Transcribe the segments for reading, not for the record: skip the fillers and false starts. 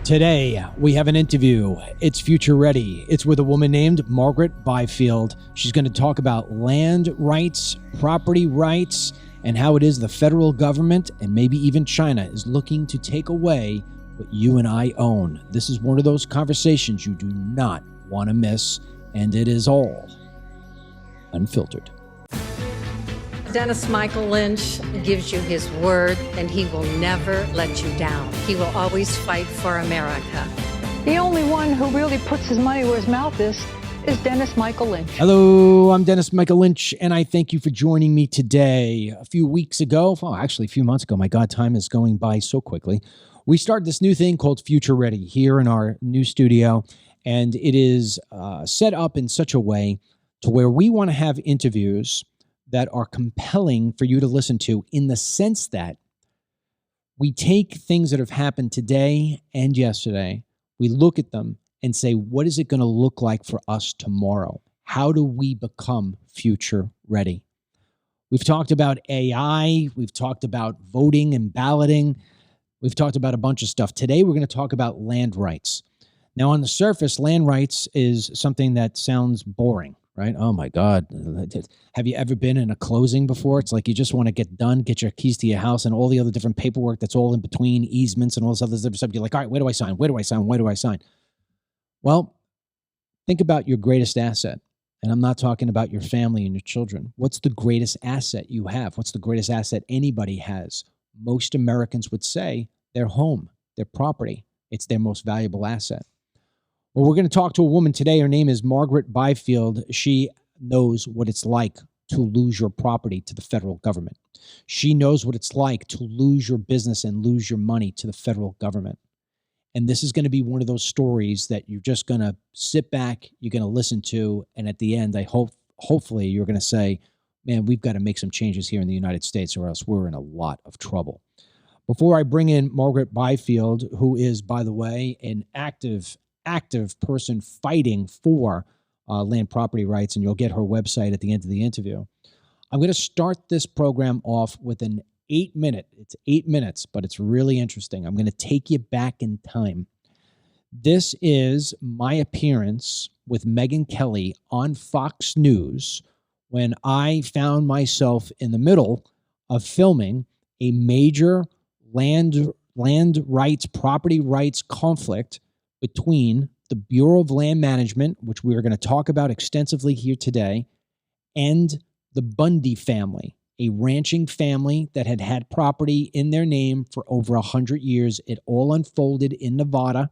Today, we have an interview. It's future ready. It's with a woman named Margaret Byfield. She's going to talk about land rights, property rights, and how it is the federal government and maybe even China is looking to take away what you and I own. This is one of those conversations you do not want to miss, and it is all unfiltered. Dennis Michael Lynch gives you his word, and he will never let you down. He will always fight for America. The only one who really puts his money where his mouth is Dennis Michael Lynch. Hello, I'm Dennis Michael Lynch, and I thank you for joining me today. A few weeks ago, actually a few months ago, my God, time is going by so quickly, we started this new thing called Future Ready here in our new studio, and it is set up in such a way to where we want to have interviews that are compelling for you to listen to, in the sense that we take things that have happened today and yesterday, we look at them and say, what is it going to look like for us tomorrow? How do we become future ready? We've talked about AI. We've talked about voting and balloting. We've talked about a bunch of stuff. Today, we're going to talk about land rights. Now, on the surface, land rights is something that sounds boring, right? Oh my God. Have you ever been in a closing before? It's like you just want to get done, get your keys to your house and all the other different paperwork that's all in between, easements and all this other different stuff. You're like, all right, where do I sign? Where do I sign? Where do I sign? Well, think about your greatest asset. And I'm not talking about your family and your children. What's the greatest asset you have? What's the greatest asset anybody has? Most Americans would say their home, their property. It's their most valuable asset. Well, we're going to talk to a woman today. Her name is Margaret Byfield. She knows what it's like to lose your property to the federal government. She knows what it's like to lose your business and lose your money to the federal government. And this is going to be one of those stories that you're just going to sit back, you're going to listen to, and at the end, hopefully you're going to say, man, we've got to make some changes here in the United States or else we're in a lot of trouble. Before I bring in Margaret Byfield, who is, by the way, an active person fighting for land property rights, and you'll get her website at the end of the interview, I'm going to start this program off with an 8-minute. It's 8 minutes, but it's really interesting. I'm going to take you back in time. This is my appearance with Megyn Kelly on Fox News when I found myself in the middle of filming a major land rights, property rights conflict between the Bureau of Land Management, which we are going to talk about extensively here today, and the Bundy family, a ranching family that had had property in their name for over 100 years. It all unfolded in Nevada.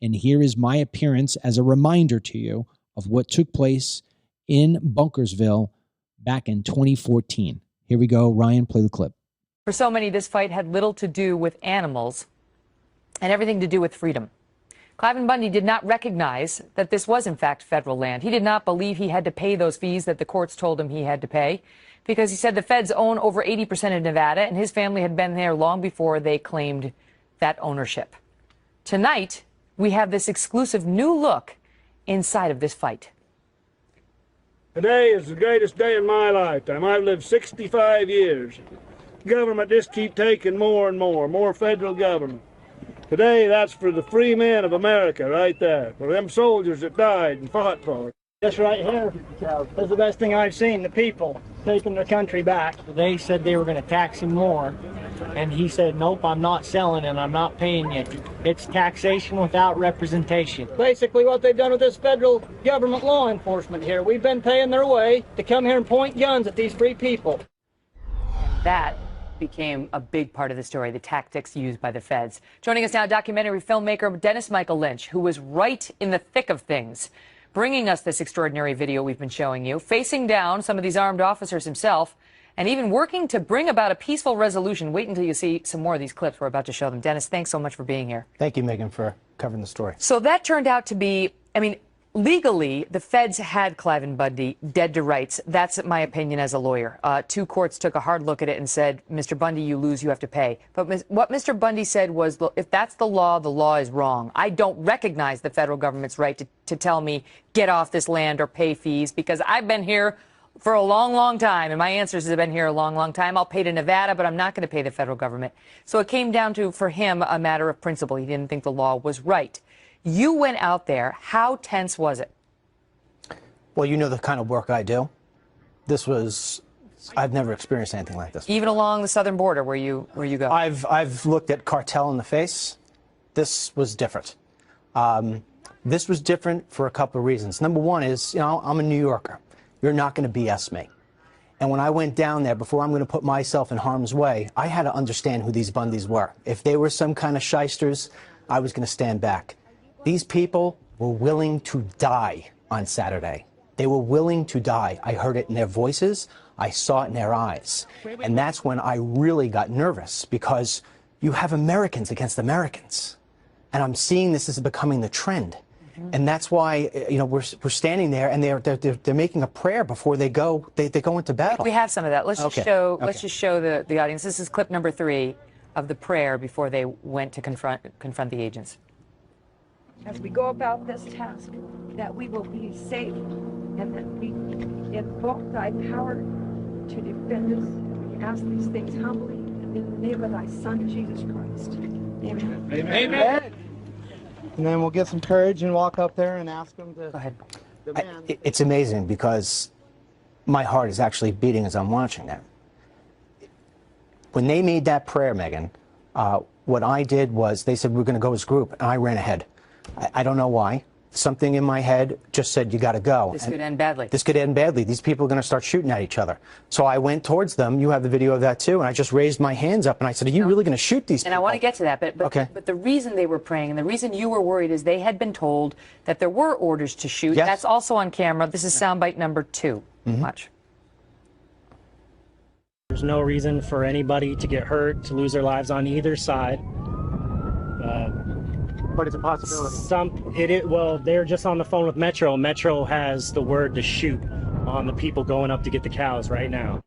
And here is my appearance as a reminder to you of what took place in Bunkersville back in 2014. Here we go. Ryan, play the clip. For so many, this fight had little to do with animals and everything to do with freedom. Cliven Bundy did not recognize that this was, in fact, federal land. He did not believe he had to pay those fees that the courts told him he had to pay, because he said the feds own over 80% of Nevada, and his family had been there long before they claimed that ownership. Tonight, we have this exclusive new look inside of this fight. Today is the greatest day in my lifetime. I've lived 65 years. Government just keep taking more and more federal government. Today, that's for the free men of America right there, for them soldiers that died and fought for it. This right here is the best thing I've seen, the people taking their country back. They said they were going to tax him more, and he said, nope, I'm not selling and I'm not paying you. It's taxation without representation. Basically what they've done with this federal government law enforcement here, we've been paying their way to come here and point guns at these free people. That became a big part of the story, the tactics used by the feds. Joining us now, documentary filmmaker Dennis Michael Lynch, who was right in the thick of things, bringing us this extraordinary video we've been showing you, facing down some of these armed officers himself, and even working to bring about a peaceful resolution. Wait until you see some more of these clips. We're about to show them. Dennis, thanks so much for being here. Thank you, Megan, for covering the story. So that turned out to be, legally, the feds had Cliven Bundy dead to rights. That's my opinion as a lawyer. Two courts took a hard look at it and said, Mr. Bundy, you lose, you have to pay. But what Mr. Bundy said was, if that's the law is wrong. I don't recognize the federal government's right to tell me, get off this land or pay fees, because I've been here for a long, long time, and my ancestors have been here a long, long time. I'll pay to Nevada, but I'm not going to pay the federal government. So it came down to, for him, a matter of principle. He didn't think the law was right. You went out there. How tense was it? Well, you know the kind of work I do. I've never experienced anything like this. Even along the southern border where you go? I've looked at cartel in the face. This was different. This was different for a couple of reasons. Number one is, I'm a New Yorker. You're not going to BS me. And when I went down there, before I'm going to put myself in harm's way, I had to understand who these Bundys were. If they were some kind of shysters, I was going to stand back. These people were willing to die on Saturday. They were willing to die. I heard it in their voices. I saw it in their eyes. And that's when I really got nervous, because you have Americans against Americans. And I'm seeing this is becoming the trend. And that's why, we're standing there, and they're making a prayer before they go into battle. We have some of that. Let's just show the audience. This is clip number 3 of the prayer before they went to confront the agents. As we go about this task, that we will be safe, and that we invoke thy power to defend us. We ask these things humbly in the name of thy Son, Jesus Christ. Amen. Amen. And then we'll get some courage and walk up there and ask them to... Go ahead. It's amazing, because my heart is actually beating as I'm watching that. When they made that prayer, Megan, what I did was, they said we're going to go as a group, and I ran ahead. I don't know why. Something in my head just said, you got to go. This could end badly. This could end badly. These people are going to start shooting at each other. So I went towards them. You have the video of that too. And I just raised my hands up and I said, are you really going to shoot these people? And I want to get to that, but okay. But the reason they were praying and the reason you were worried is they had been told that there were orders to shoot. Yes. That's also on camera. This is soundbite number 2. Watch. There's no reason for anybody to get hurt, to lose their lives on either side. But it's a possibility. Well, they're just on the phone with Metro. Metro has the word to shoot on the people going up to get the cows right now.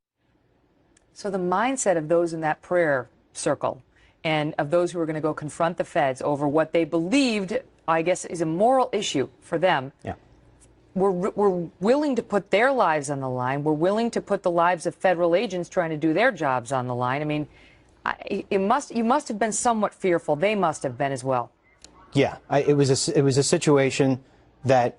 So the mindset of those in that prayer circle and of those who are going to go confront the feds over what they believed, I guess, is a moral issue for them. Yeah. We're willing to put their lives on the line. We're willing to put the lives of federal agents trying to do their jobs on the line. I mean, you must have been somewhat fearful. They must have been as well. Yeah, it was a situation that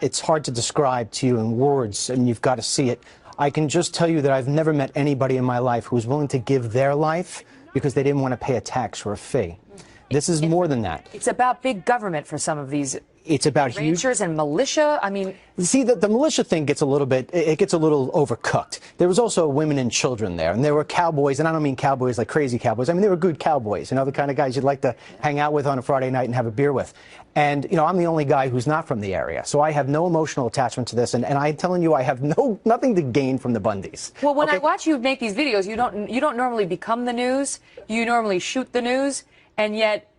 it's hard to describe to you in words, and you've got to see it. I can just tell you that I've never met anybody in my life who was willing to give their life because they didn't want to pay a tax or a fee. This is more than that. It's about big government for some of these. It's about huge rangers and militia. I mean, see, the militia thing gets a little overcooked. There was also women and children there, and there were cowboys, and I don't mean cowboys like crazy cowboys. I mean, they were good cowboys, the kind of guys you'd like to hang out with on a Friday night and have a beer with. And I'm the only guy who's not from the area, so I have no emotional attachment to this. And I'm telling you, I have nothing to gain from the Bundys. Well, when I watch you make these videos, you don't normally become the news. You normally shoot the news, and yet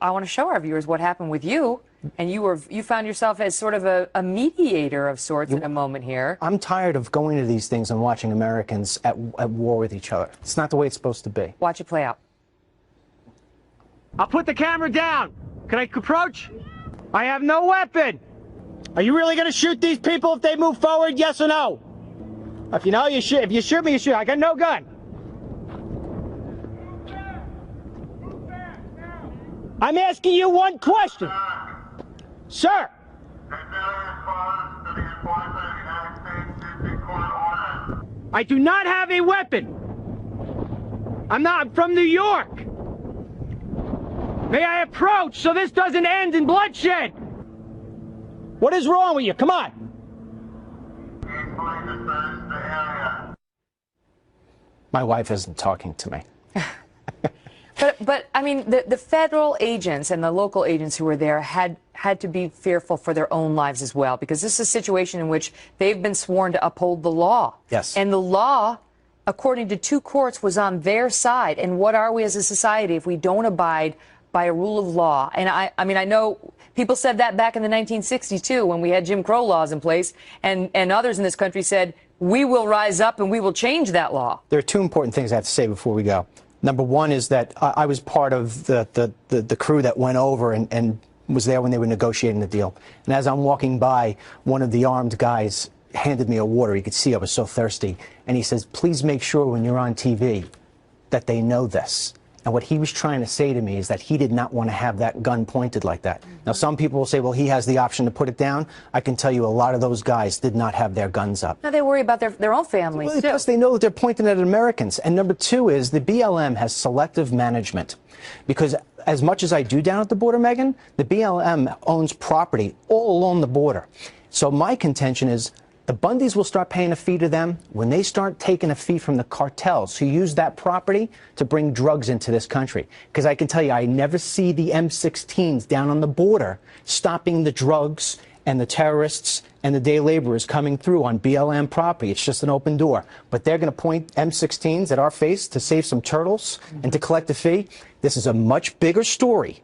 I want to show our viewers what happened with you. And you found yourself as sort of a mediator of sorts in a moment here. I'm tired of going to these things and watching Americans at war with each other. It's not the way it's supposed to be. Watch it play out. I'll put the camera down. Can I approach? I have no weapon. Are you really going to shoot these people if they move forward, yes or no? If you shoot. If you shoot me, you shoot. I got no gun. I'm asking you one question. Sir! I do not have a weapon. I'm from New York. May I approach so this doesn't end in bloodshed? What is wrong with you? Come on. My wife isn't talking to me. But I mean, the federal agents and the local agents who were there had to be fearful for their own lives as well, because this is a situation in which they've been sworn to uphold the law. Yes. And the law, according to 2 courts, was on their side. And what are we as a society if we don't abide by a rule of law? And I mean, I know people said that back in the 1960s, too, when we had Jim Crow laws in place, and others in this country said, we will rise up and we will change that law. There are 2 important things I have to say before we go. Number one is that I was part of the crew that went over and was there when they were negotiating the deal. And as I'm walking by, one of the armed guys handed me a water. You could see I was so thirsty. And he says, please make sure when you're on TV that they know this. And what he was trying to say to me is that he did not want to have that gun pointed like that. Now, some people will say, well, he has the option to put it down. I can tell you a lot of those guys did not have their guns up. Now they worry about their own families, Well, too. plus, they know that they're pointing at Americans. And number two is the BLM has selective management. Because as much as I do down at the border, Megan, the BLM owns property all along the border. So my contention is the Bundys will start paying a fee to them when they start taking a fee from the cartels who use that property to bring drugs into this country. Because I can tell you, I never see the M16s down on the border stopping the drugs and the terrorists and the day laborers coming through on BLM property. It's just an open door. But they're going to point M16s at our face to save some turtles and to collect a fee. This is a much bigger story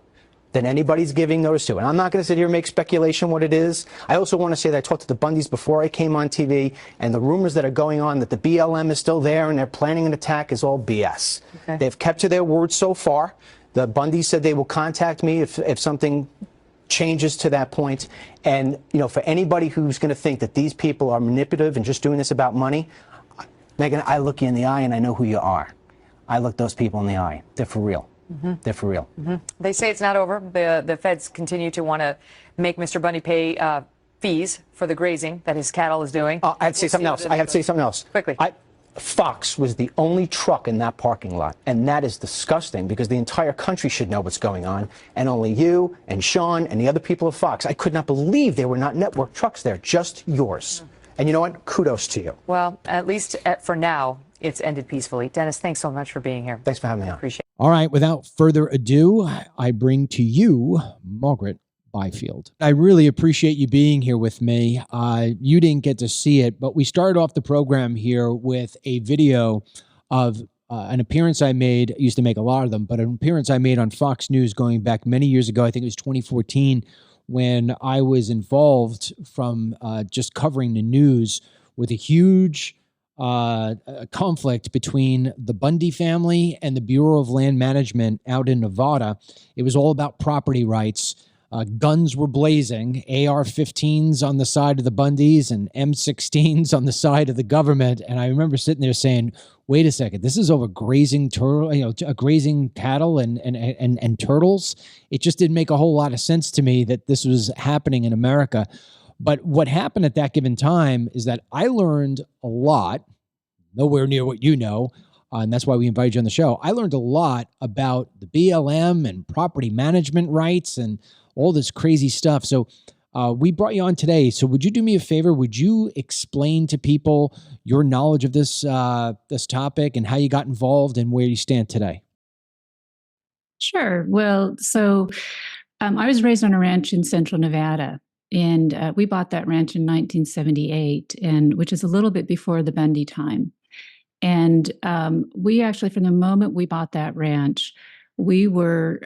than anybody's giving notice to. And I'm not going to sit here and make speculation what it is. I also want to say that I talked to the Bundys before I came on TV, and the rumors that are going on that the BLM is still there and they're planning an attack is all BS. Okay. They've kept to their word so far. The Bundys said they will contact me if something changes to that point. And, you know, for anybody who's going to think that these people are manipulative and just doing this about money, Megan, I look you in the eye and I know who you are. I look those people in the eye. They're for real. They're for real. They say it's not over. The feds continue to want to make Mr. Bundy pay fees for the grazing that his cattle is doing. I have to say something else. I have to say something else. Quickly. Fox was the only truck in that parking lot, and that is disgusting because the entire country should know what's going on, and only you and Sean and the other people of Fox. I could not believe there were not network trucks there, just yours. And you know what? Kudos to you. Well, at least for now, it's ended peacefully. Dennis, thanks so much for being here. Thanks for having me on. Appreciate it. All right, without further ado, I bring to you Margaret Byfield. I really appreciate you being here with me. You didn't get to see it, but we started off the program here with a video of an appearance I made. I used to make a lot of them, but an appearance I made on Fox News going back many years ago. I think it was 2014 when I was involved from just covering the news with a huge conflict between the Bundy family and the Bureau of Land Management out in Nevada. It was all about property rights. Guns were blazing, AR-15s on the side of the Bundys and M16s on the side of the government. And I remember sitting there saying, wait a second, this is over grazing grazing cattle and turtles. It just didn't make a whole lot of sense to me that this was happening in America. But what happened at that given time is that I learned a lot, nowhere near what you know, and that's why we invited you on the show. I learned a lot about the BLM and property management rights and all this crazy stuff. So we brought you on today. So would you do me a favor? Would you explain to people your knowledge of this this topic and how you got involved and where you stand today? Sure. Well, so I was raised on a ranch in central Nevada. And we bought that ranch in 1978, which is a little bit before the Bundy time. And we actually, from the moment we bought that ranch, we were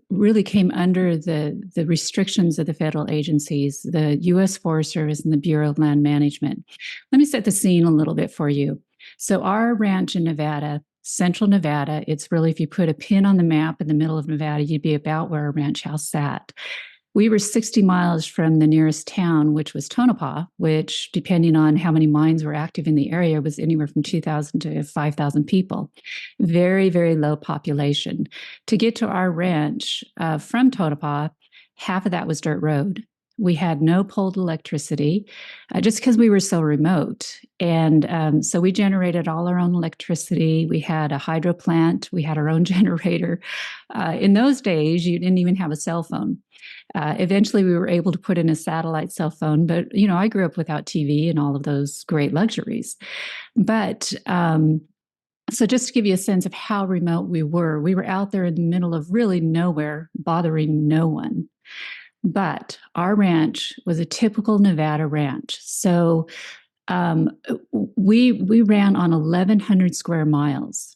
really came under the restrictions of the federal agencies, the U.S. Forest Service and the Bureau of Land Management. Let me set the scene a little bit for you. So our ranch in Nevada, central Nevada, it's really, if you put a pin on the map in the middle of Nevada, you'd be about where our ranch house sat. We were 60 miles from the nearest town, which was Tonopah, which, depending on how many mines were active in the area, was anywhere from 2,000 to 5,000 people. Very, very low population. To get to our ranch from Tonopah, half of that was dirt road. We had no poled electricity just because we were so remote. And so we generated all our own electricity. We had a hydro plant. We had our own generator. In those days, you didn't even have a cell phone. Eventually, we were able to put in a satellite cell phone. But, you know, I grew up without TV and all of those great luxuries. But so just to give you a sense of how remote we were out there in the middle of really nowhere, bothering no one. But our ranch was a typical Nevada ranch. So we ran on 1,100 square miles.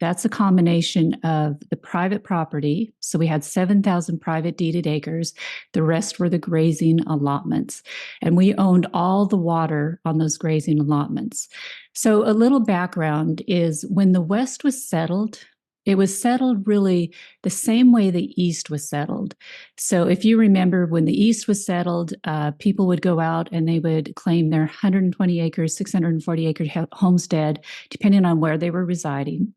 That's a combination of the private property. So we had 7,000 private deeded acres. The rest were the grazing allotments. And we owned all the water on those grazing allotments. So a little background is when the West was settled It was settled really the same way the East was settled. So if you remember when the East was settled, people would go out and they would claim their 120 acres, 640 acre homestead, depending on where they were residing.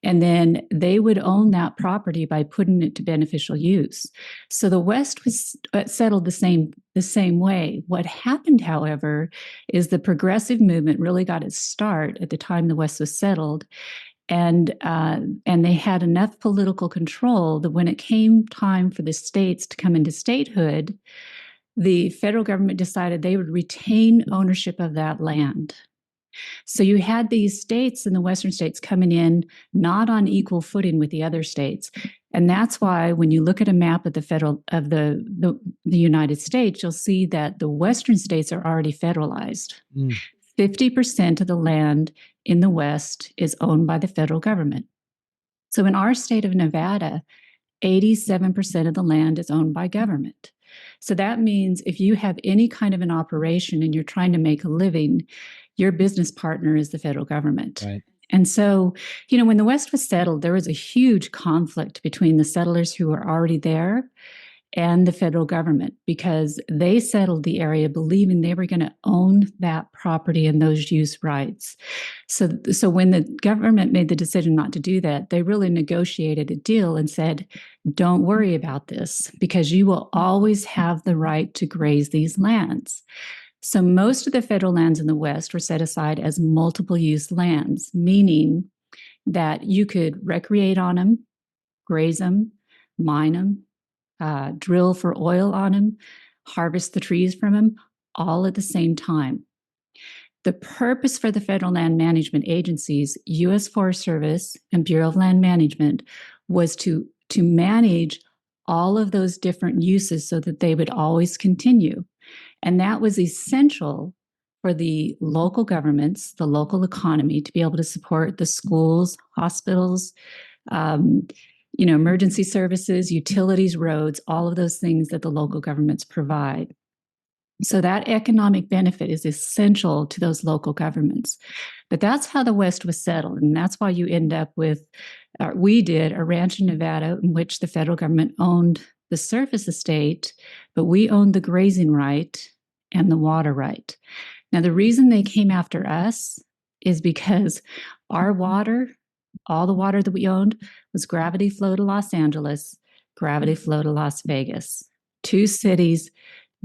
And then they would own that property by putting it to beneficial use. So the West was settled the same way. What happened, however, is the progressive movement really got its start at the time the West was settled. And they had enough political control that when it came time for the states to come into statehood, the federal government decided they would retain ownership of that land. So you had these states in the Western states coming in not on equal footing with the other states. And that's why when you look at a map of the United States, you'll see that the Western states are already federalized. 50% of the land in the West is owned by the federal government. So in our state of Nevada, 87% of the land is owned by government. So that means if you have any kind of an operation and you're trying to make a living, your business partner is the federal government. Right. And so, when the West was settled, there was a huge conflict between the settlers who were already there and the federal government, because they settled the area believing they were going to own that property and those use rights. So when the government made the decision not to do that, they really negotiated a deal and said, don't worry about this, because you will always have the right to graze these lands. So most of the federal lands in the West were set aside as multiple use lands, meaning that you could recreate on them, graze them, mine them, drill for oil on them, harvest the trees from them, all at the same time. The purpose for the federal land management agencies, U.S. Forest Service and Bureau of Land Management, was to manage all of those different uses so that they would always continue. And that was essential for the local governments, the local economy, to be able to support the schools, hospitals, emergency services, utilities, roads, all of those things that the local governments provide. So that economic benefit is essential to those local governments. But that's how the West was settled. And that's why you end up with, we did a ranch in Nevada in which the federal government owned the surface estate, but we owned the grazing right and the water right. Now, the reason they came after us is because our water, all the water that we owned, was gravity flow to Los Angeles, gravity flow to Las Vegas, two cities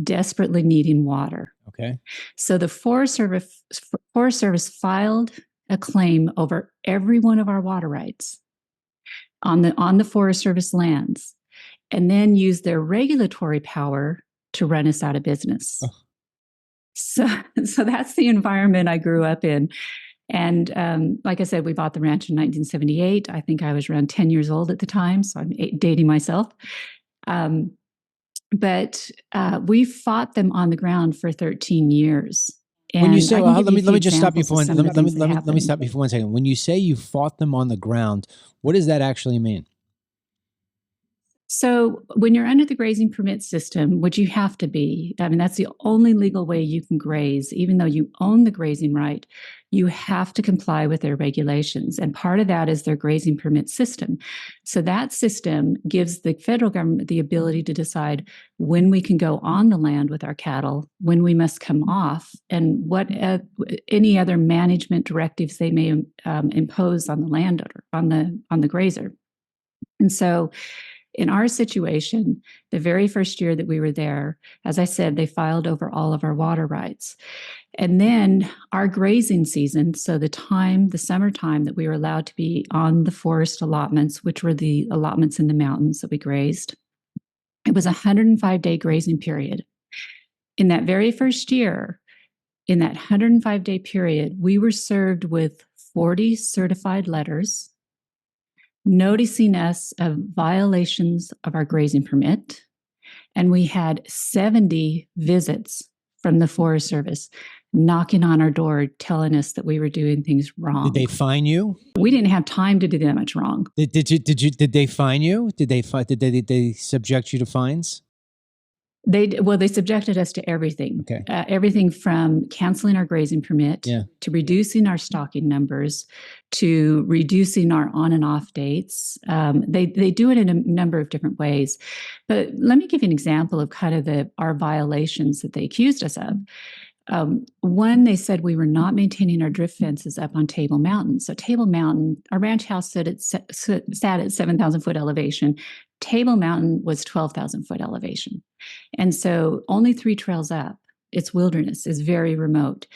desperately needing water. Okay. So the Forest Service filed a claim over every one of our water rights on the Forest Service lands, and then used their regulatory power to run us out of business. Oh. So that's the environment I grew up in. And like I said, we bought the ranch in 1978. I think I was around 10 years old at the time, so I'm dating myself. But we fought them on the ground for 13 years. And when you say, let me just stop you for one. Let me stop you for 1 second. When you say you fought them on the ground, what does that actually mean? So when you're under the grazing permit system, which you have to be, that's the only legal way you can graze. Even though you own the grazing right, you have to comply with their regulations. And part of that is their grazing permit system. So that system gives the federal government the ability to decide when we can go on the land with our cattle, when we must come off, and what any other management directives they may impose on the landowner, on the grazer. And so in our situation, the very first year that we were there, as I said, they filed over all of our water rights. And then our grazing season, so the summertime that we were allowed to be on the forest allotments, which were the allotments in the mountains that we grazed, it was a 105-day grazing period. In that very first year, in that 105-day period, we were served with 40 certified letters noticing us of violations of our grazing permit. And we had 70 visits from the Forest Service knocking on our door, telling us that we were doing things wrong. Did they fine you? We didn't have time to do that much wrong. Did they fine you? Did they subject you to fines? They subjected us to everything. Okay. Everything from canceling our grazing permit to reducing our stocking numbers to reducing our on and off dates. They do it in a number of different ways. But let me give you an example of kind of our violations that they accused us of. One, they said we were not maintaining our drift fences up on Table Mountain. So Table Mountain, our ranch house sat at 7,000 foot elevation. Table Mountain was 12,000 foot elevation. And so only 3 trails up. It's wilderness, it's very remote.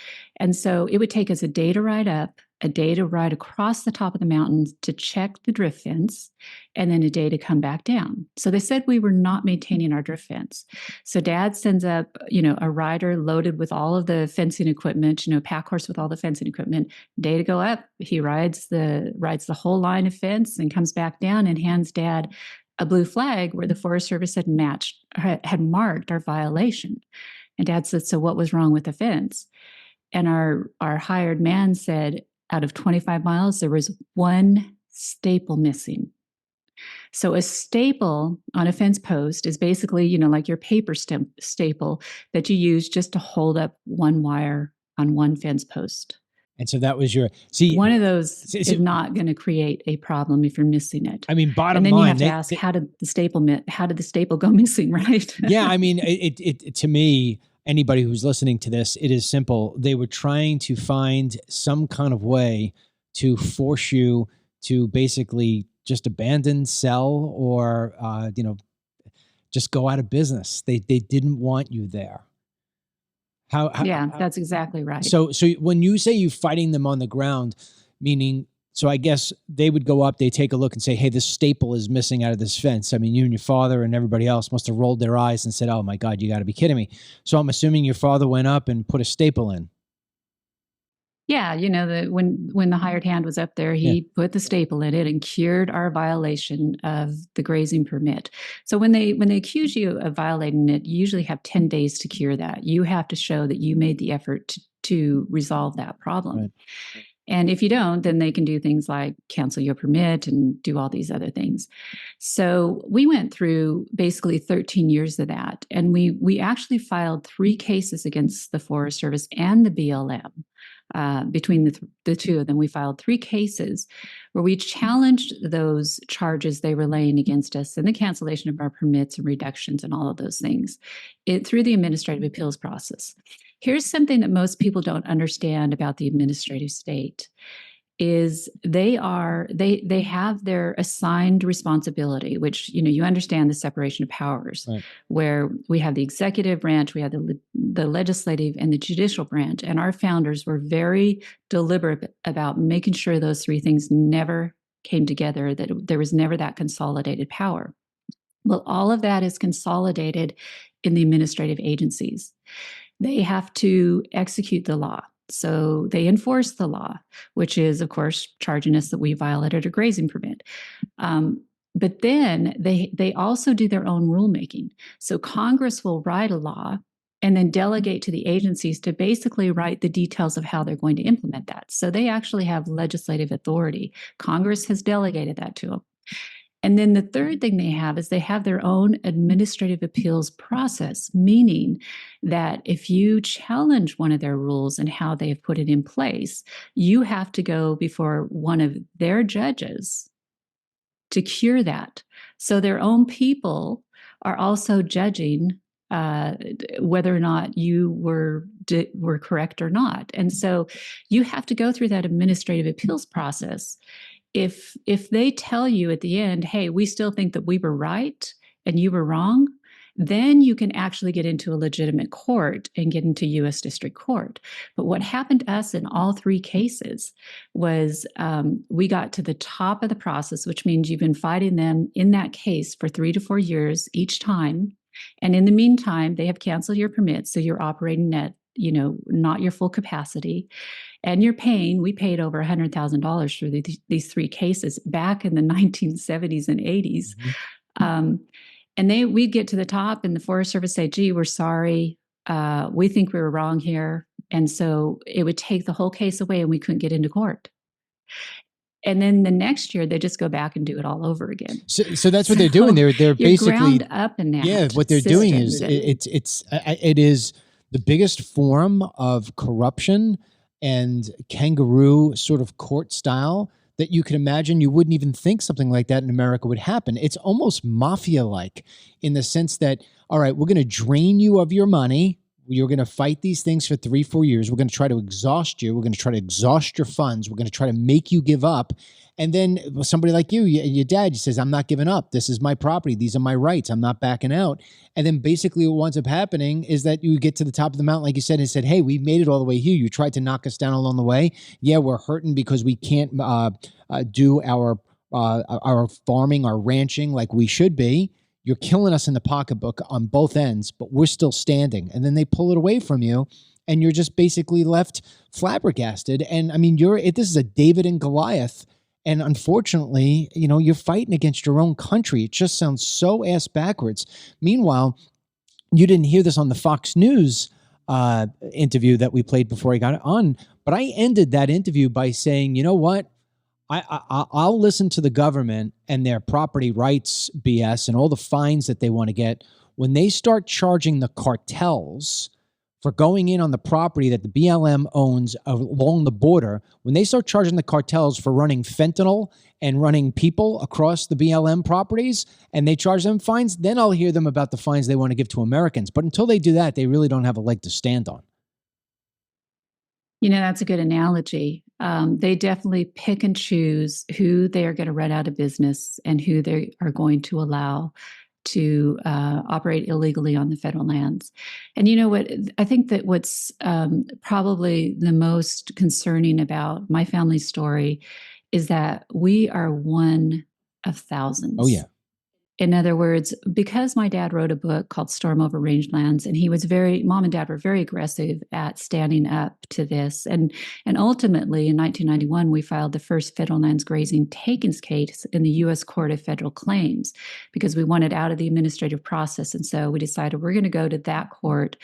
And so it would take us a day to ride up, a day to ride across the top of the mountains to check the drift fence, and then a day to come back down. So they said we were not maintaining our drift fence. So Dad sends up, a rider loaded with all of the fencing equipment, pack horse with all the fencing equipment. Day to go up, he rides the whole line of fence and comes back down and hands Dad a blue flag where the Forest Service had marked our violation. And Dad said, "So what was wrong with the fence?" And our hired man said, out of 25 miles, there was 1 staple missing. So a staple on a fence post is basically, like your paper staple that you use just to hold up one wire on one fence post. And so that was one of those is not going to create a problem if you're missing it. I mean, bottom line, and then you have to ask, how did the staple go missing, right? Yeah, I mean, it to me, anybody who's listening to this, it is simple. They were trying to find some kind of way to force you to basically just abandon, sell, or just go out of business. They didn't want you there. How that's exactly right. So when you say you're fighting them on the ground, meaning, so I guess they would go up, they take a look and say, "Hey, this staple is missing out of this fence." I mean, you and your father and everybody else must have rolled their eyes and said, "Oh my God, you got to be kidding me." So I'm assuming your father went up and put a staple in. Yeah, when the hired hand was up there, he put the staple in it and cured our violation of the grazing permit. So when they accuse you of violating it, you usually have 10 days to cure that. You have to show that you made the effort to resolve that problem. Right. And if you don't, then they can do things like cancel your permit and do all these other things. So we went through basically 13 years of that. And we actually filed 3 cases against the Forest Service and the BLM. Between the two of them, we filed 3 cases where we challenged those charges they were laying against us and the cancellation of our permits and reductions and all of those things through the administrative appeals process. Here's something that most people don't understand about the administrative state is they have their assigned responsibility, which, you understand the separation of powers, right, where we have the executive branch, we have the legislative and the judicial branch. And our founders were very deliberate about making sure those 3 things never came together, that there was never that consolidated power. Well, all of that is consolidated in the administrative agencies. They have to execute the law. So they enforce the law, which is, of course, charging us that we violated a grazing permit. But then they also do their own rulemaking. So Congress will write a law and then delegate to the agencies to basically write the details of how they're going to implement that. So they actually have legislative authority. Congress has delegated that to them. And then the third thing they have is they have their own administrative appeals process, meaning that if you challenge one of their rules and how they have put it in place, you have to go before one of their judges to cure that. So their own people are also judging whether or not you were correct or not. And so you have to go through that administrative appeals process. If they tell you at the end, "Hey, we still think that we were right and you were wrong," then you can actually get into a legitimate court and get into U.S. District Court. But what happened to us in all 3 cases was we got to the top of the process, which means you've been fighting them in that case for 3 to 4 years each time. And in the meantime, they have canceled your permit, so you're operating at, not your full capacity. And we paid over $100,000 through these 3 cases back in the 1970s and 80s. Mm-hmm. And we'd get to the top and the Forest Service say, "Gee, we're sorry. We think we were wrong here." And so it would take the whole case away and we couldn't get into court. and then the next year they just go back and do it all over again. So that's what they're doing. They're You're basically ground up in that. Yeah, what they're doing is system. it is the biggest form of corruption and kangaroo sort of court style that you can imagine. You wouldn't even think something like that in America would happen. It's almost mafia-like in the sense that, all right, we're going to drain you of your money. You're going to fight these things for 3-4 years. We're going to try to exhaust you. We're going to try to exhaust your funds. We're going to try to make you give up. And then somebody like you, your dad, says, I'm not giving up. This is my property. These are my rights. I'm not backing out. And then basically what winds up happening is that you get to the top of the mountain, like you said, and said, hey, we made it all the way here. You tried to knock us down along the way. Yeah, we're hurting because we can't do our farming, our ranching like we should be. You're killing us in the pocketbook on both ends, but we're still standing. And then they pull it away from you, and you're just basically left flabbergasted. And I mean, this is a David and Goliath. And unfortunately, you're fighting against your own country. It just sounds so ass backwards. Meanwhile, you didn't hear this on the Fox News interview that we played before I got it on, but I ended that interview by saying, you know what? I'll listen to the government and their property rights BS and all the fines that they want to get when they start charging the cartels for going in on the property that the BLM owns along the border. When they start charging the cartels for running fentanyl and running people across the BLM properties and they charge them fines, then I'll hear them about the fines they want to give to Americans. But until they do that, they really don't have a leg to stand on. That's a good analogy. They definitely pick and choose who they are going to run out of business and who they are going to allow to operate illegally on the federal lands. And you know what? I think that what's probably the most concerning about my family's story is that we are one of thousands. Oh, yeah. In other words, because my dad wrote a book called Storm Over Rangelands, and mom and dad were very aggressive at standing up to this. And ultimately, in 1991, we filed the first federal lands grazing takings case in the U.S. Court of Federal Claims because we wanted out of the administrative process. And so we decided we're going to go to that court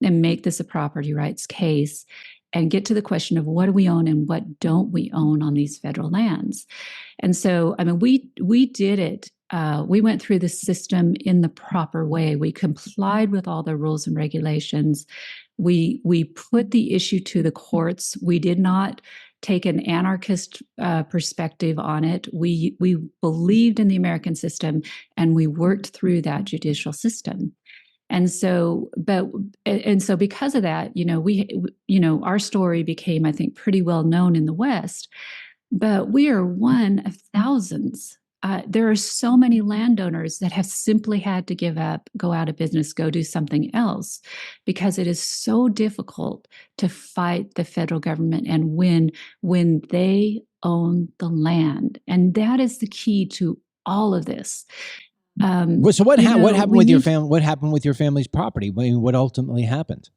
and make this a property rights case and get to the question of what do we own and what don't we own on these federal lands. And so, I mean, we did it. We went through the system in the proper way. We complied with all the rules and regulations. We put the issue to the courts. We did not take an anarchist perspective on it. We believed in the American system, and we worked through that judicial system. And so because of that, our story became, I think, pretty well known in the West. But we are one of thousands. There are so many landowners that have simply had to give up, go out of business, go do something else, because it is so difficult to fight the federal government and win when they own the land. And that is the key to all of this. So what happened with your family? What happened with your family's property? I mean, what ultimately happened?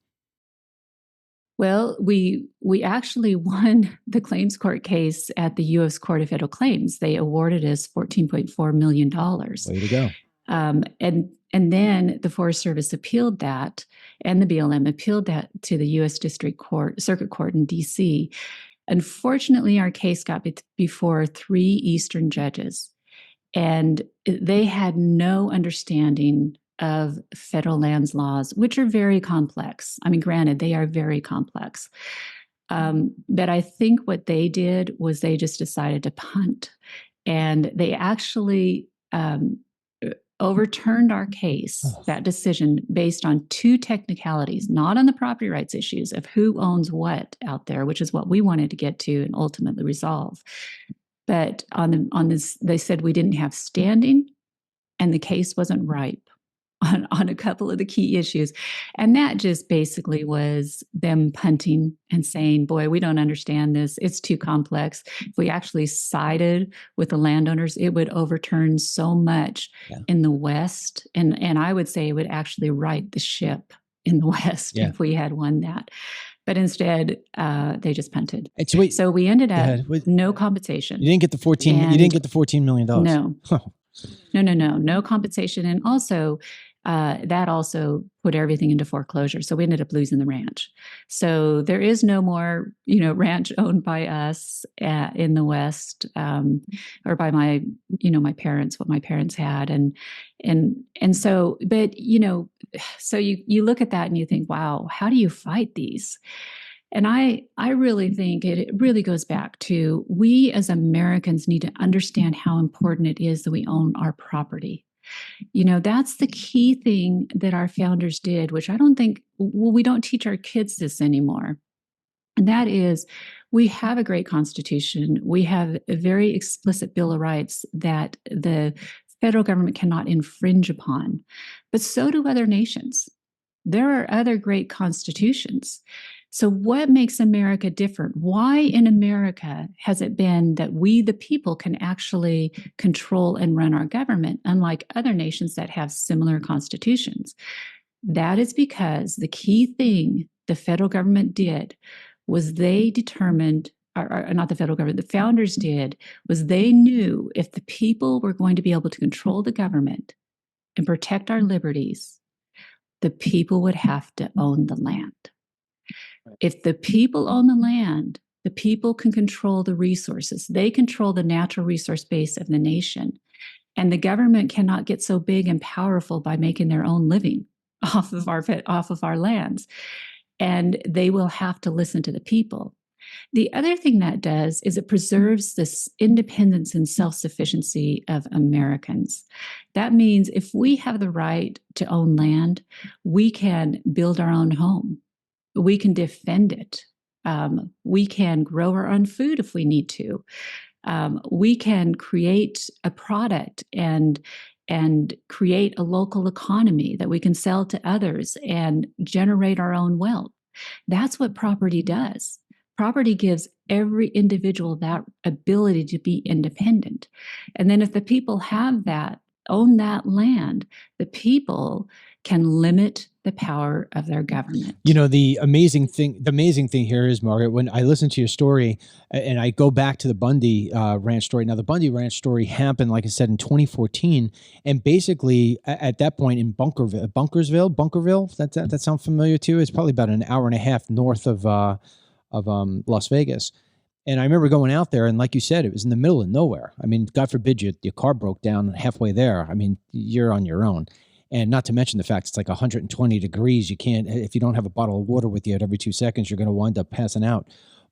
Well, we actually won the claims court case at the U.S. Court of Federal Claims. They awarded us $14.4 million. Way to go. And then the Forest Service appealed that, and the BLM appealed that to the U.S. Circuit Court in D.C. Unfortunately, our case got before 3 Eastern judges, and they had no understanding of federal lands laws, which are very complex. I mean, granted, they are very complex. But I think what they did was they just decided to punt. And they actually overturned our case, that decision, based on 2 technicalities, not on the property rights issues of who owns what out there, which is what we wanted to get to and ultimately resolve. But on this, they said we didn't have standing and the case wasn't ripe on a couple of the key issues. And that just basically was them punting and saying, boy, we don't understand this. It's too complex. If we actually sided with the landowners, it would overturn so much in the West. And I would say it would actually right the ship in the West if we had won that. But instead, they just punted. So we ended up with no compensation. You didn't get the $14 million. No. No compensation. And also, that also put everything into foreclosure. So we ended up losing the ranch. So there is no more, ranch owned by us in the West, or by my parents, what my parents had. And so, but, so you look at that and you think, wow, how do you fight these? And I really think it really goes back to, we as Americans need to understand how important it is that we own our property. That's the key thing that our founders did, which I don't think, we don't teach our kids this anymore. And that is, we have a great Constitution. We have a very explicit Bill of Rights that the federal government cannot infringe upon, but so do other nations. There are other great constitutions. So what makes America different? Why in America has it been that we, the people, can actually control and run our government, unlike other nations that have similar constitutions? That is because the key thing the federal government did was they determined, or not the federal government, the founders did, was they knew if the people were going to be able to control the government and protect our liberties, the people would have to own the land. If the people own the land, the people can control the resources. They control the natural resource base of the nation. And the government cannot get so big and powerful by making their own living off of our lands. And they will have to listen to the people. The other thing that does is it preserves this independence and self-sufficiency of Americans. That means if we have the right to own land, we can build our own home. We can defend it. We can grow our own food if we need to. We can create a product and create a local economy that we can sell to others and generate our own wealth. That's what property does. Property gives every individual that ability to be independent. And then if the people have that, own that land, the people can limit the power of their government. The amazing thing here is, Margaret, when I listen to your story and I go back to the Bundy ranch story. Now, the Bundy ranch story happened, like I said, in 2014, and basically at that point in Bunkerville. That sound familiar to you? It's probably about an hour and a half north of Las Vegas. And I remember going out there, and like you said, it was in the middle of nowhere. I mean, God forbid your car broke down halfway there. I mean, you're on your own. And not to mention the fact it's like 120 degrees. You can't, if you don't have a bottle of water with you at every 2 seconds, you're going to wind up passing out.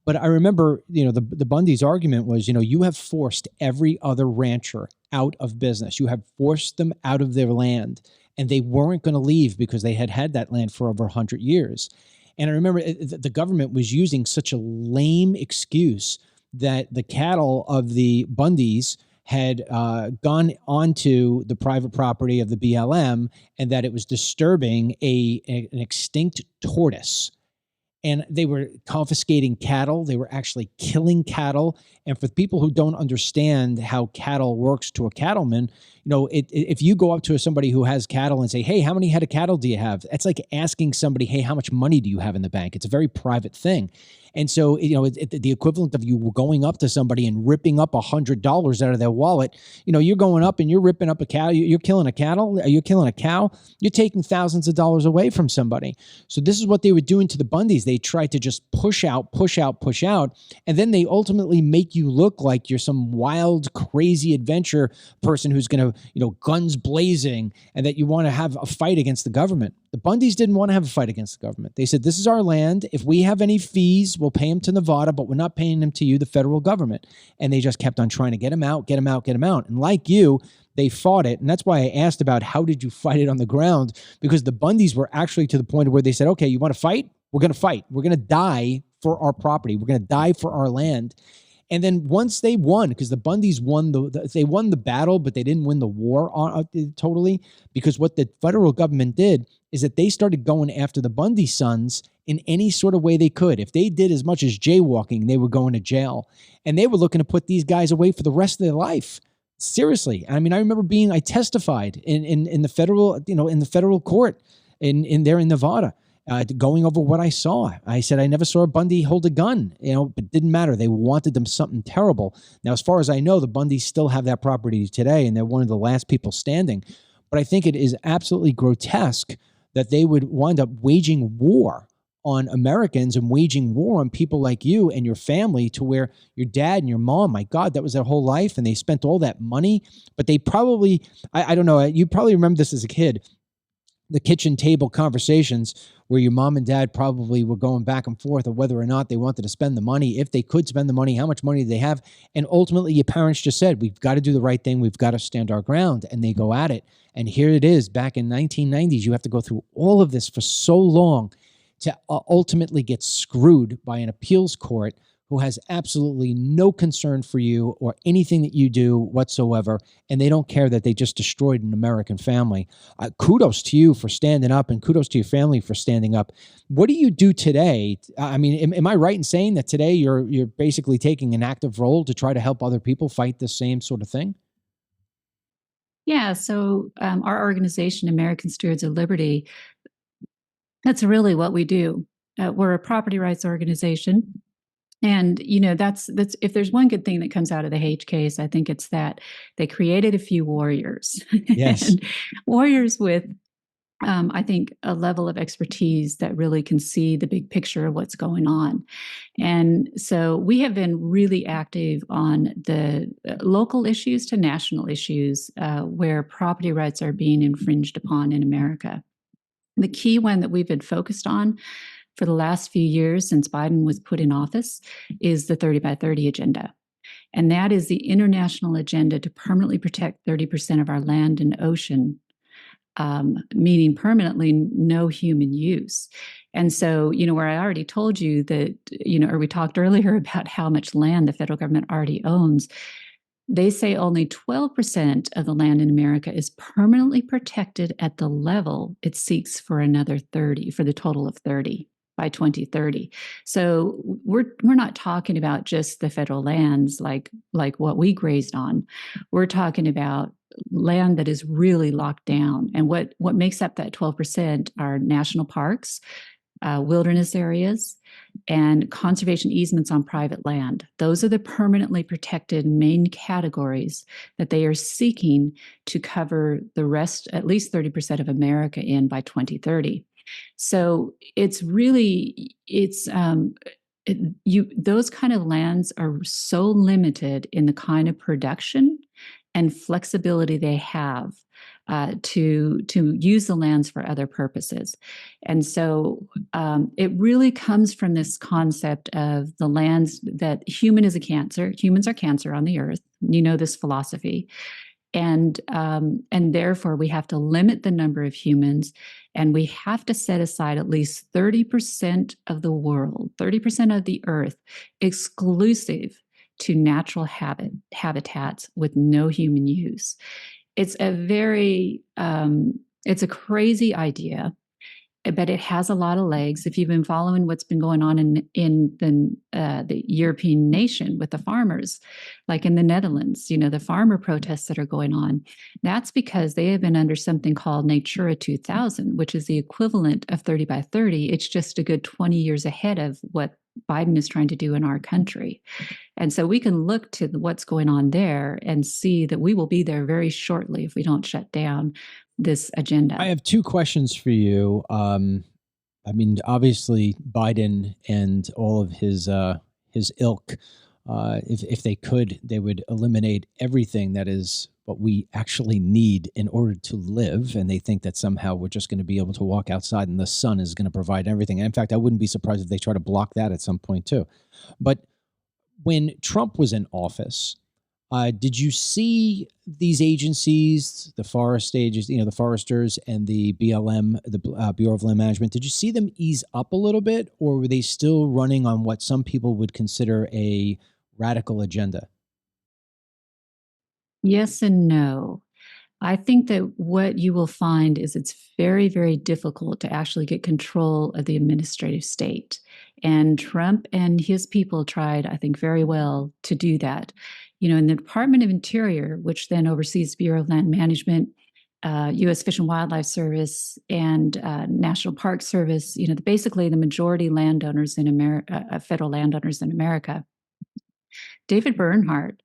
But I remember, the Bundy's argument was, you have forced every other rancher out of business. You have forced them out of their land, and they weren't going to leave because they had that land for over 100 years. And I remember the government was using such a lame excuse that the cattle of the Bundys had gone onto the private property of the BLM, and that it was disturbing an extinct tortoise. And they were confiscating cattle. They were actually killing cattle. And for people who don't understand how cattle works to a cattleman, if you go up to somebody who has cattle and say, hey, how many head of cattle do you have? It's like asking somebody, hey, how much money do you have in the bank? It's a very private thing. And so, the equivalent of you going up to somebody and ripping up $100 out of their wallet, you're going up and you're ripping up a cow. You're killing a cattle. You're killing a cow. You're taking thousands of dollars away from somebody. So this is what they were doing to the Bundys. They tried to just push out. And then they ultimately make you look like you're some wild, crazy adventure person who's going to, guns blazing, and that you want to have a fight against the government. The Bundys didn't want to have a fight against the government. They said, this is our land. If we have any fees, we'll pay them to Nevada, but we're not paying them to you, the federal government. And they just kept on trying to get them out. And like you, they fought it. And that's why I asked about how did you fight it on the ground? Because the Bundys were actually to the point where they said, okay, you want to fight? We're going to fight. We're going to die for our property. We're going to die for our land. And then once they won, because the Bundys won they won the battle, but they didn't win the war totally, because what the federal government did is that they started going after the Bundy sons in any sort of way they could. If they did as much as jaywalking, they were going to jail. And they were looking to put these guys away for the rest of their life. Seriously. I mean, I remember I testified in the federal, in the federal court in Nevada. Going over what I saw. I said, I never saw a Bundy hold a gun, but it didn't matter. They wanted them something terrible. Now, as far as I know, the Bundys still have that property today, and they're one of the last people standing. But I think it is absolutely grotesque that they would wind up waging war on Americans and waging war on people like you and your family, to where your dad and your mom, my God, that was their whole life. And they spent all that money, but they probably, I don't know, you probably remember this as a kid, the kitchen table conversations where your mom and dad probably were going back and forth of whether or not they wanted to spend the money, if they could spend the money, how much money did they have. And ultimately your parents just said, we've got to do the right thing. We've got to stand our ground. And they go at it. And here it is back in 1990s. You have to go through all of this for so long to ultimately get screwed by an appeals court who has absolutely no concern for you or anything that you do whatsoever, and they don't care that they just destroyed an American family. Kudos to you for standing up, and kudos to your family for standing up. What do you do today? I mean, am I right in saying that today you're basically taking an active role to try to help other people fight the same sort of thing? Yeah, so our organization, American Stewards of Liberty, that's really what we do. We're a property rights organization. And, that's if there's one good thing that comes out of the H case, I think it's that they created a few warriors. Yes. And warriors with, I think, a level of expertise that really can see the big picture of what's going on. And so we have been really active on the local issues to national issues where property rights are being infringed upon in America. The key one that we've been focused on for the last few years since Biden was put in office is the 30 by 30 agenda. And that is the international agenda to permanently protect 30% of our land and ocean, meaning permanently no human use. And so, where I already told you that, or we talked earlier about how much land the federal government already owns, they say only 12% of the land in America is permanently protected at the level it seeks for another 30, for the total of 30 by 2030. So we're not talking about just the federal lands like what we grazed on. We're talking about land that is really locked down. And what makes up that 12% are national parks, wilderness areas, and conservation easements on private land. Those are the permanently protected main categories that they are seeking to cover the rest, at least 30% of America in by 2030. So it's really, those kind of lands are so limited in the kind of production and flexibility they have to use the lands for other purposes. And so it really comes from this concept of the lands that humans are cancer on the earth. This philosophy. And therefore we have to limit the number of humans, and we have to set aside at least 30% of the world, 30% of the earth, exclusive to natural habitats with no human use. It's it's a crazy idea, but it has a lot of legs. If you've been following what's been going on in the European nation with the farmers, like in the Netherlands, the farmer protests that are going on, that's because they have been under something called Natura 2000, which is the equivalent of 30 by 30. It's just a good 20 years ahead of what Biden is trying to do in our country. And so we can look to what's going on there and see that we will be there very shortly if we don't shut down this agenda. I have two questions for you. Obviously Biden and all of his ilk, if they could, they would eliminate everything that is what we actually need in order to live. And they think that somehow we're just going to be able to walk outside and the sun is going to provide everything. And in fact, I wouldn't be surprised if they try to block that at some point too. But when Trump was in office, did you see these agencies, the forest agencies, the foresters and the BLM, the Bureau of Land Management, did you see them ease up a little bit, or were they still running on what some people would consider a radical agenda? Yes and no. I think that what you will find is it's very, very difficult to actually get control of the administrative state. And Trump and his people tried, I think, very well to do that. In the Department of Interior, which then oversees Bureau of Land Management, U.S. Fish and Wildlife Service, and National Park Service, basically the majority landowners in America, federal landowners in America. David Bernhardt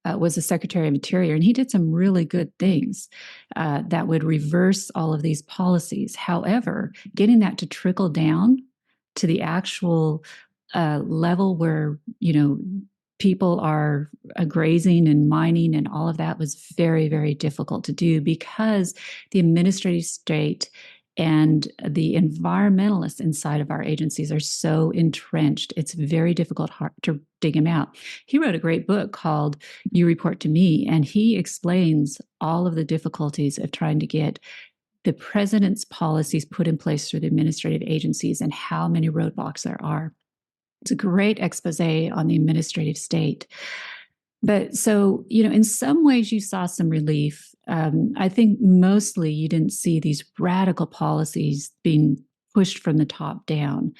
was the Secretary of Interior, and he did some really good things that would reverse all of these policies. However, getting that to trickle down to the actual level where, people are grazing and mining and all of that was very, very difficult to do because the administrative state and the environmentalists inside of our agencies are so entrenched. It's very difficult to dig them out. He wrote a great book called You Report to Me, and he explains all of the difficulties of trying to get the president's policies put in place through the administrative agencies and how many roadblocks there are. It's a great expose on the administrative state. But so, in some ways you saw some relief. I think mostly you didn't see these radical policies being pushed from the top down.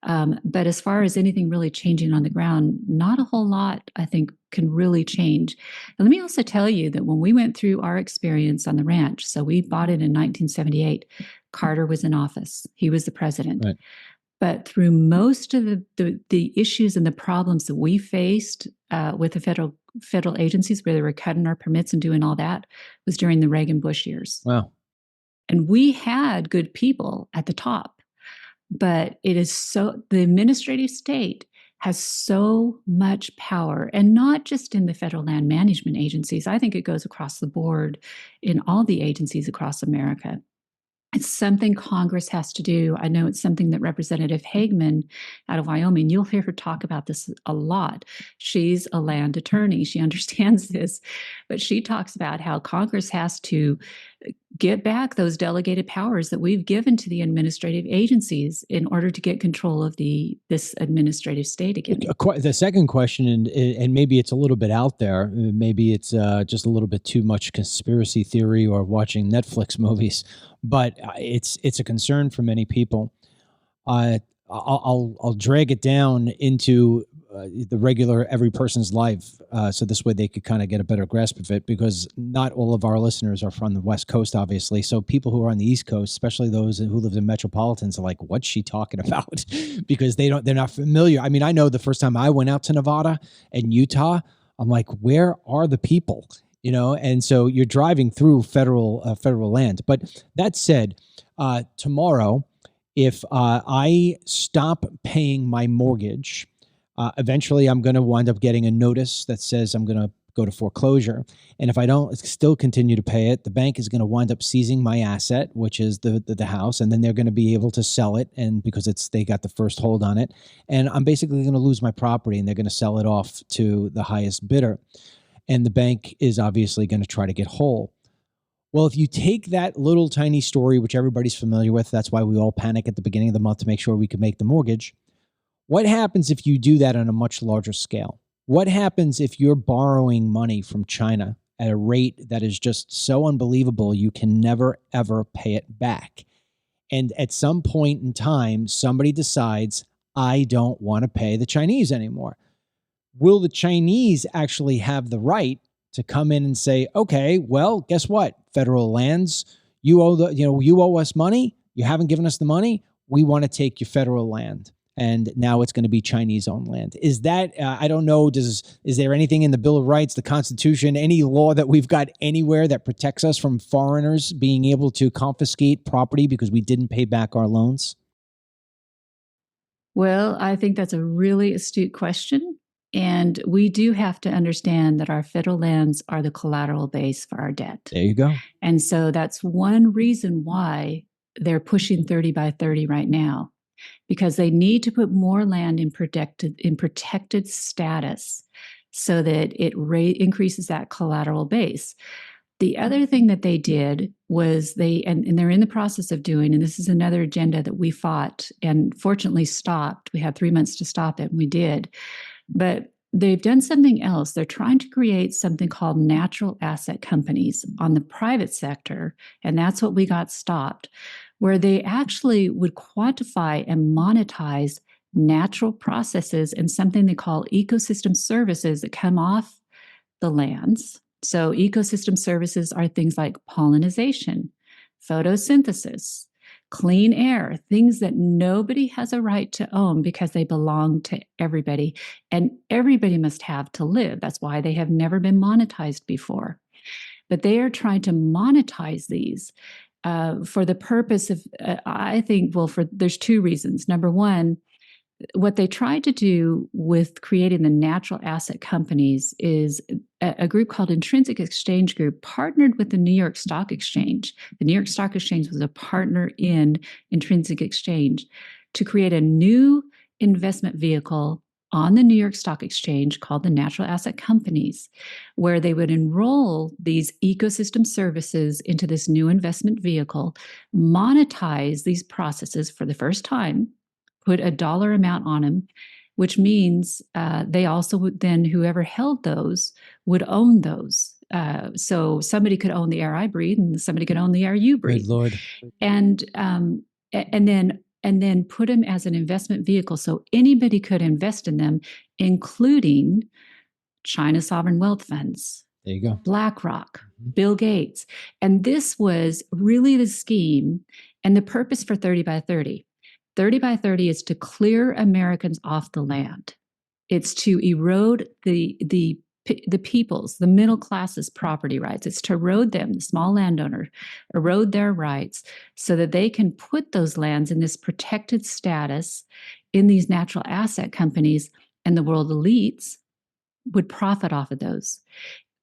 But as far as anything really changing on the ground, not a whole lot, I think, can really change. And let me also tell you that when we went through our experience on the ranch, so we bought it in 1978, Carter was in office. He was the president. Right. But through most of the issues and the problems that we faced with the federal agencies where they were cutting our permits and doing all that was during the Reagan-Bush years. Wow. And we had good people at the top, but the administrative state has so much power, and not just in the federal land management agencies. I think it goes across the board in all the agencies across America. It's something Congress has to do. I know it's something that Representative Hagman out of Wyoming, you'll hear her talk about this a lot. She's a land attorney. She understands this, but she talks about how Congress has to get back those delegated powers that we've given to the administrative agencies in order to get control of this administrative state again. The second question, and maybe it's a little bit out there, maybe it's just a little bit too much conspiracy theory or watching Netflix movies, but it's a concern for many people. I'll drag it down into the regular every person's life, so this way they could kind of get a better grasp of it, because not all of our listeners are from the West Coast, obviously. So people who are on the East Coast, especially those who live in metropolitans, are like, "What's she talking about?" Because they're not familiar. I mean, I know the first time I went out to Nevada and Utah, I'm like, "Where are the people?" And so you're driving through federal land. But that said, tomorrow, if I stop paying my mortgage, eventually I'm going to wind up getting a notice that says I'm going to go to foreclosure. And if I don't still continue to pay it, the bank is going to wind up seizing my asset, which is the house. And then they're going to be able to sell it. And because they got the first hold on it, and I'm basically going to lose my property, and they're going to sell it off to the highest bidder. And the bank is obviously going to try to get whole. Well, if you take that little tiny story, which everybody's familiar with, that's why we all panic at the beginning of the month to make sure we can make the mortgage. What happens if you do that on a much larger scale? What happens if you're borrowing money from China at a rate that is just so unbelievable you can never, ever pay it back? And at some point in time, somebody decides, I don't want to pay the Chinese anymore. Will the Chinese actually have the right to come in and say, okay, well, guess what? Federal lands, you owe us money. You haven't given us the money. We want to take your federal land. And now it's going to be Chinese-owned land. Is that, I don't know, is there anything in the Bill of Rights, the Constitution, any law that we've got anywhere that protects us from foreigners being able to confiscate property because we didn't pay back our loans? Well, I think that's a really astute question. And we do have to understand that our federal lands are the collateral base for our debt. There you go. And so that's one reason why they're pushing 30 by 30 right now, because they need to put more land in protected status so that it increases that collateral base. The other thing that they did was and they're in the process of doing, and this is another agenda that we fought and fortunately stopped. We had 3 months to stop it, and we did. But they've done something else. They're trying to create something called natural asset companies on the private sector, and that's what we got stopped, where they actually would quantify and monetize natural processes and something they call ecosystem services that come off the lands. So ecosystem services are things like pollination, photosynthesis, clean air, things that nobody has a right to own because they belong to everybody, and everybody must have to live. That's why they have never been monetized before. But they are trying to monetize these for the purpose of, I think, there's two reasons. Number one, what they tried to do with creating the natural asset companies is a group called Intrinsic Exchange Group partnered with the New York Stock Exchange. The New York Stock Exchange was a partner in Intrinsic Exchange to create a new investment vehicle on the New York Stock Exchange called the Natural Asset Companies, where they would enroll these ecosystem services into this new investment vehicle, monetize these processes for the first time, put a dollar amount on them, which means they also would then, whoever held those would own those. So somebody could own the air I breathe, and somebody could own the air you breathe. Good Lord. And then put them as an investment vehicle, so anybody could invest in them, including China sovereign wealth funds. There you go. BlackRock, Bill Gates. And this was really the scheme and the purpose for 30 by 30. 30 by 30 is to clear Americans off the land. It's to erode the people's, the middle class's property rights. It's to erode them, the small landowner, erode their rights so that they can put those lands in this protected status in these natural asset companies, and the world elites would profit off of those.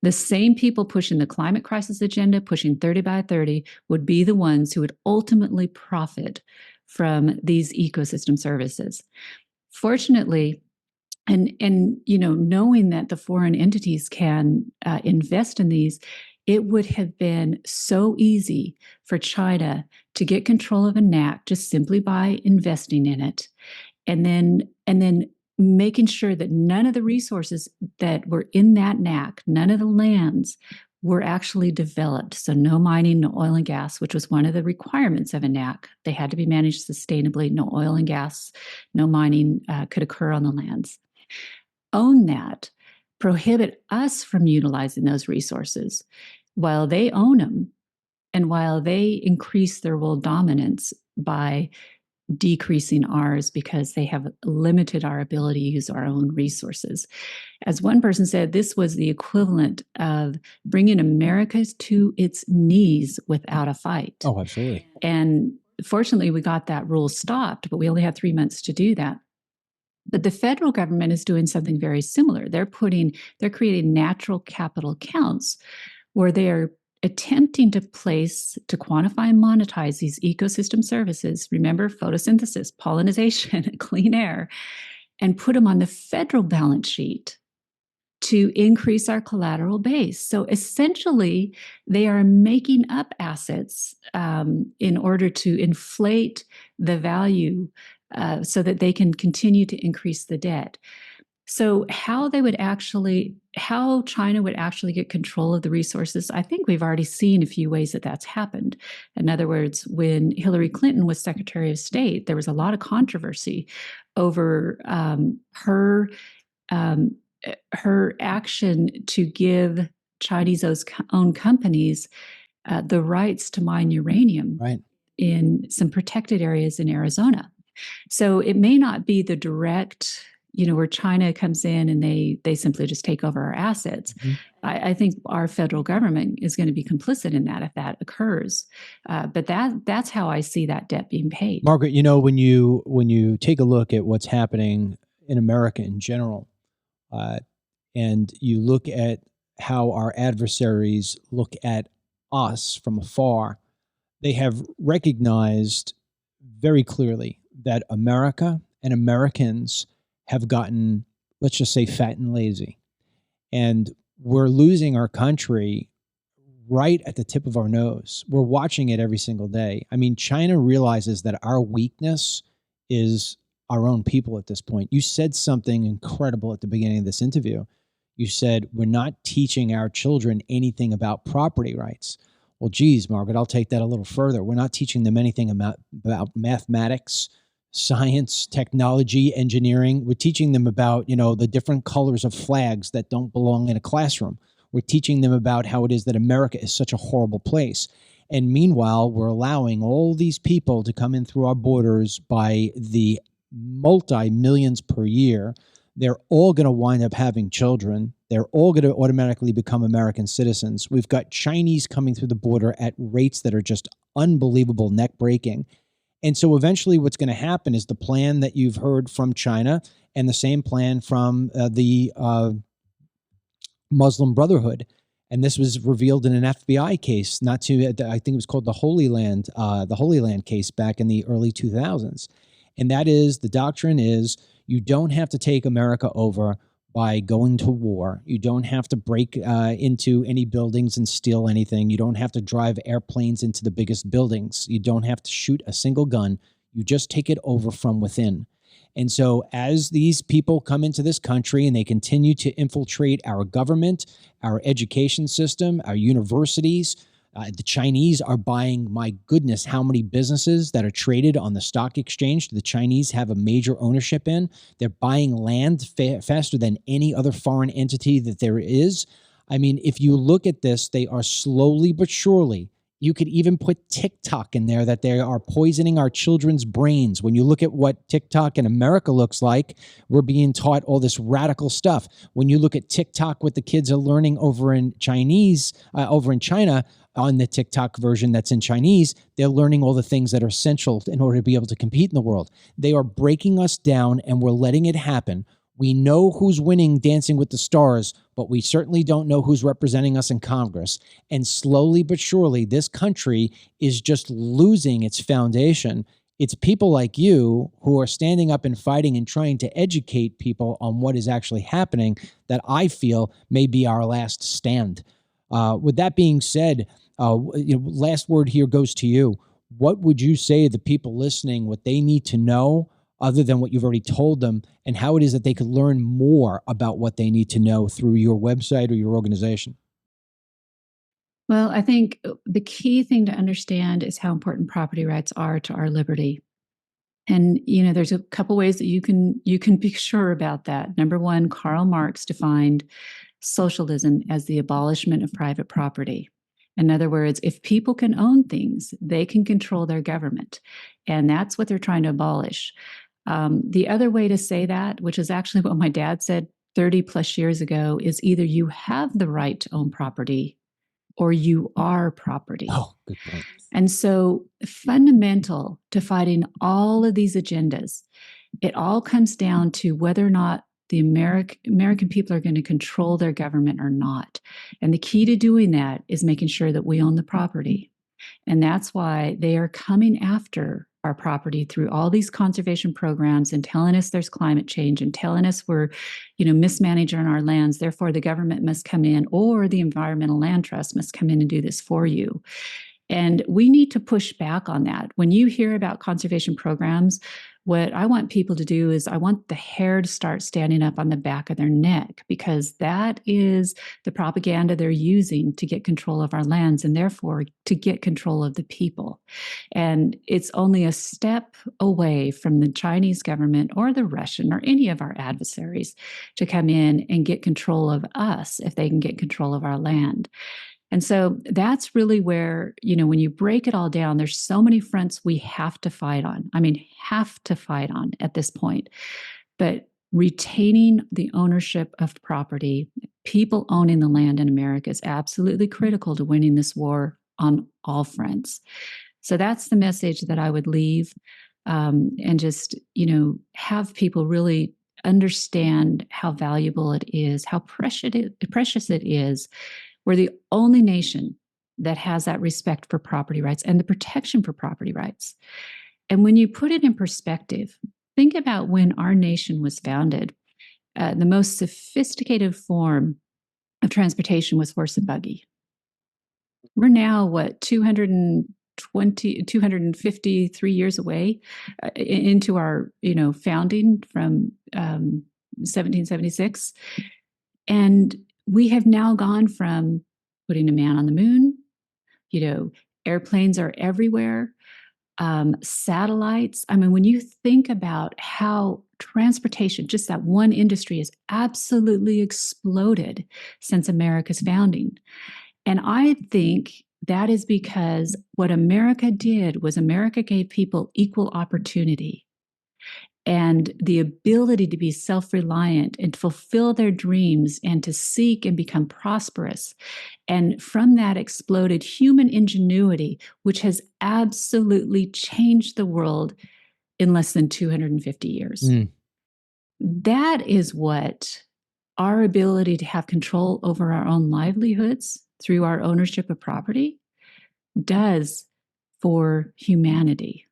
The same people pushing the climate crisis agenda, pushing 30 by 30, would be the ones who would ultimately profit from these ecosystem services. Fortunately, and knowing that the foreign entities can invest in these, it would have been so easy for China to get control of a NAC just simply by investing in it, and then making sure that none of the resources that were in that NAC, none of the lands, were actually developed. So no mining, no oil and gas, which was one of the requirements of a NAC. They had to be managed sustainably. No oil and gas, no mining could occur on the lands. Own that, prohibit us from utilizing those resources while they own them, and while they increase their world dominance by decreasing ours because they have limited our ability to use our own resources. As one person said, this was the equivalent of bringing America to its knees without a fight. Oh, absolutely. And fortunately, we got that rule stopped, but we only had 3 months to do that. But the federal government is doing something very similar. They're creating natural capital accounts where they are attempting to quantify and monetize these ecosystem services. Remember, photosynthesis, pollination, clean air, and put them on the federal balance sheet to increase our collateral base. So essentially, they are making up assets in order to inflate the value so that they can continue to increase the debt. So how China would actually get control of the resources, I think we've already seen a few ways that that's happened. In other words, when Hillary Clinton was Secretary of State, there was a lot of controversy over her action to give Chinese-owned companies the rights to mine uranium in some protected areas in Arizona. So it may not be the direct, where China comes in and they simply just take over our assets. Mm-hmm. I think our federal government is going to be complicit in that if that occurs. But that's how I see that debt being paid. Margaret, when you take a look at what's happening in America in general, and you look at how our adversaries look at us from afar, they have recognized very clearly that America and Americans have gotten, let's just say, fat and lazy. And we're losing our country right at the tip of our nose. We're watching it every single day. I mean, China realizes that our weakness is our own people at this point. You said something incredible at the beginning of this interview. You said, we're not teaching our children anything about property rights. Well, geez, Margaret, I'll take that a little further. We're not teaching them anything about mathematics, science, technology, engineering. We're teaching them about, the different colors of flags that don't belong in a classroom. We're teaching them about how it is that America is such a horrible place. And meanwhile, we're allowing all these people to come in through our borders by the multi-millions per year. They're all going to wind up having children. They're all going to automatically become American citizens. We've got Chinese coming through the border at rates that are just unbelievable, neck-breaking. And so eventually what's going to happen is the plan that you've heard from China and the same plan from the Muslim Brotherhood. And this was revealed in an FBI case, I think it was called the Holy Land case back in the early 2000s. And that is, the doctrine is, you don't have to take America over by going to war. You don't have to break into any buildings and steal anything. You don't have to drive airplanes into the biggest buildings. You don't have to shoot a single gun. You just take it over from within. And so as these people come into this country and they continue to infiltrate our government, our education system, our universities, the Chinese are buying, my goodness, how many businesses that are traded on the stock exchange the Chinese have a major ownership in. They're buying land faster than any other foreign entity that there is. I mean, if you look at this, they are slowly but surely. You could even put TikTok in there, that they are poisoning our children's brains. When you look at what TikTok in America looks like, we're being taught all this radical stuff. When you look at TikTok, what the kids are learning over in China, on the TikTok version that's in Chinese, they're learning all the things that are essential in order to be able to compete in the world. They are breaking us down, and we're letting it happen. We know who's winning Dancing with the Stars, but we certainly don't know who's representing us in Congress. And slowly but surely, this country is just losing its foundation. It's people like you who are standing up and fighting and trying to educate people on what is actually happening that I feel may be our last stand. With that being said, last word here goes to you. What would you say to the people listening, what they need to know other than what you've already told them, and how it is that they could learn more about what they need to know through your website or your organization? Well, I think the key thing to understand is how important property rights are to our liberty. And, there's a couple ways that you can be sure about that. Number one, Karl Marx defined socialism as the abolishment of private property. In other words, if people can own things, they can control their government. And that's what they're trying to abolish. The other way to say that, which is actually what my dad said 30 plus years ago, is either you have the right to own property or you are property. Oh, good point. And so fundamental to fighting all of these agendas, it all comes down to whether or not the American people are going to control their government or not. And the key to doing that is making sure that we own the property. And that's why they are coming after our property through all these conservation programs and telling us there's climate change and telling us we're, mismanaging our lands. Therefore, the government must come in, or the Environmental Land Trust must come in and do this for you. And we need to push back on that. When you hear about conservation programs, what I want people to do is I want the hair to start standing up on the back of their neck, because that is the propaganda they're using to get control of our lands and therefore to get control of the people. And it's only a step away from the Chinese government or the Russian or any of our adversaries to come in and get control of us if they can get control of our land. And so that's really where, when you break it all down, there's so many fronts we have to fight on. Have to fight on at this point. But retaining the ownership of property, people owning the land in America, is absolutely critical to winning this war on all fronts. So that's the message that I would leave, and just, have people really understand how valuable it is, how precious it is. We're the only nation that has that respect for property rights and the protection for property rights. And when you put it in perspective, think about when our nation was founded. The most sophisticated form of transportation was horse and buggy. We're now, 253 years away into our, founding from 1776. And we have now gone from putting a man on the moon, airplanes are everywhere, satellites. When you think about how transportation, just that one industry, has absolutely exploded since America's founding. And I think That is because what America did was America gave people equal opportunity and the ability to be self-reliant and fulfill their dreams and to seek and become prosperous. And from that exploded human ingenuity, which has absolutely changed the world in less than 250 years. That is what our ability to have control over our own livelihoods through our ownership of property does for humanity.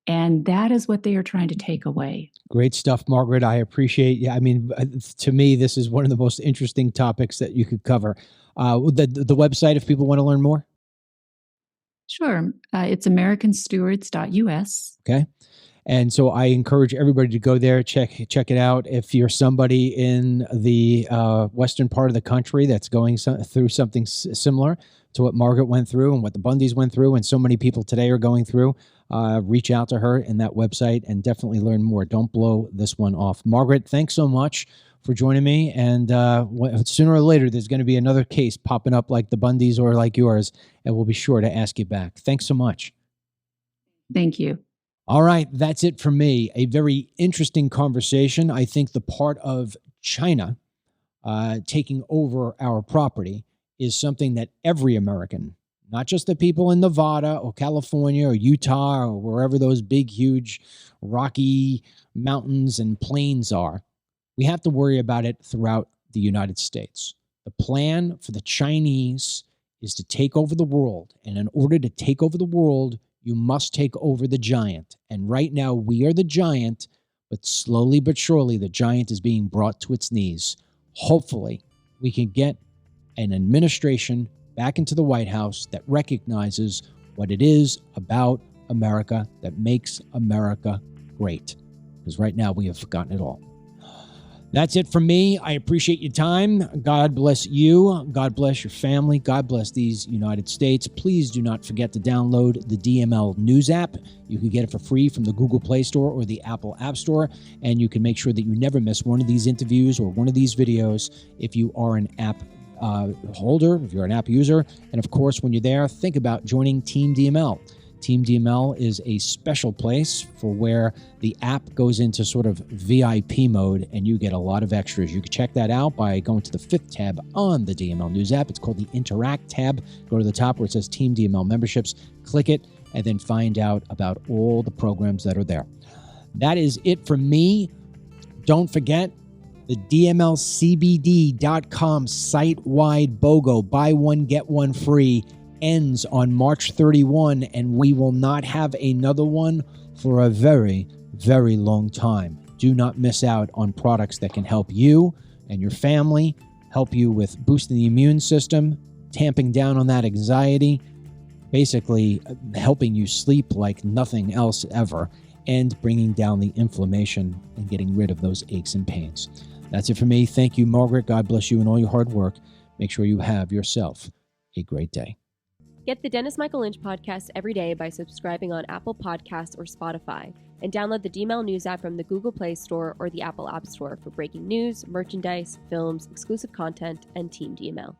And that is what they are trying to take away. Great stuff, Margaret. I appreciate you. I mean, to me, this is one of the most interesting topics that you could cover. The website, if people want to learn more? Sure. It's americanstewards.us. Okay. And so I encourage everybody to go there, check it out. If you're somebody in the western part of the country that's going through something similar to what Margaret went through and what the Bundys went through and so many people today are going through, reach out to her in that website and definitely learn more. Don't blow this one off. Margaret, thanks so much for joining me. And sooner or later, there's going to be another case popping up like the Bundys or like yours, and we'll be sure to ask you back. Thanks so much. Thank you. All right, that's it for me. A very interesting conversation. I think the part of China taking over our property is something that every American, not just the people in Nevada or California or Utah or wherever those big, huge, rocky mountains and plains are, we have to worry about it throughout the United States. The plan for the Chinese is to take over the world. And in order to take over the world, you must take over the giant. And right now, we are the giant, but slowly but surely, the giant is being brought to its knees. Hopefully, we can get an administration back into the White House that recognizes what it is about America that makes America great. Because right now, we have forgotten it all. That's it from me. I appreciate your time. God bless you. God bless your family. God bless these United States. Please do not forget to download the DML News app. You can get it for free from the Google Play Store or the Apple App Store, and you can make sure that you never miss one of these interviews or one of these videos if you are an app holder, if you're an app user. And of course, when you're there, think about joining Team DML. Team DML is a special place for where the app goes into sort of VIP mode and you get a lot of extras. You can check that out by going to the 5th tab on the DML News app. It's called the Interact tab. Go to the top where it says Team DML Memberships, click it, and then find out about all the programs that are there. That is it from me. Don't forget the DMLCBD.com site-wide BOGO, buy one, get one free, ends on March 31, and we will not have another one for a very, very long time. Do not miss out on products that can help you and your family, help you with boosting the immune system, tamping down on that anxiety, basically helping you sleep like nothing else ever, and bringing down the inflammation and getting rid of those aches and pains. That's it for me. Thank you, Margaret. God bless you and all your hard work. Make sure you have yourself a great day. Get the Dennis Michael Lynch podcast every day by subscribing on Apple Podcasts or Spotify, and download the DML News app from the Google Play Store or the Apple App Store for breaking news, merchandise, films, exclusive content, and Team DML.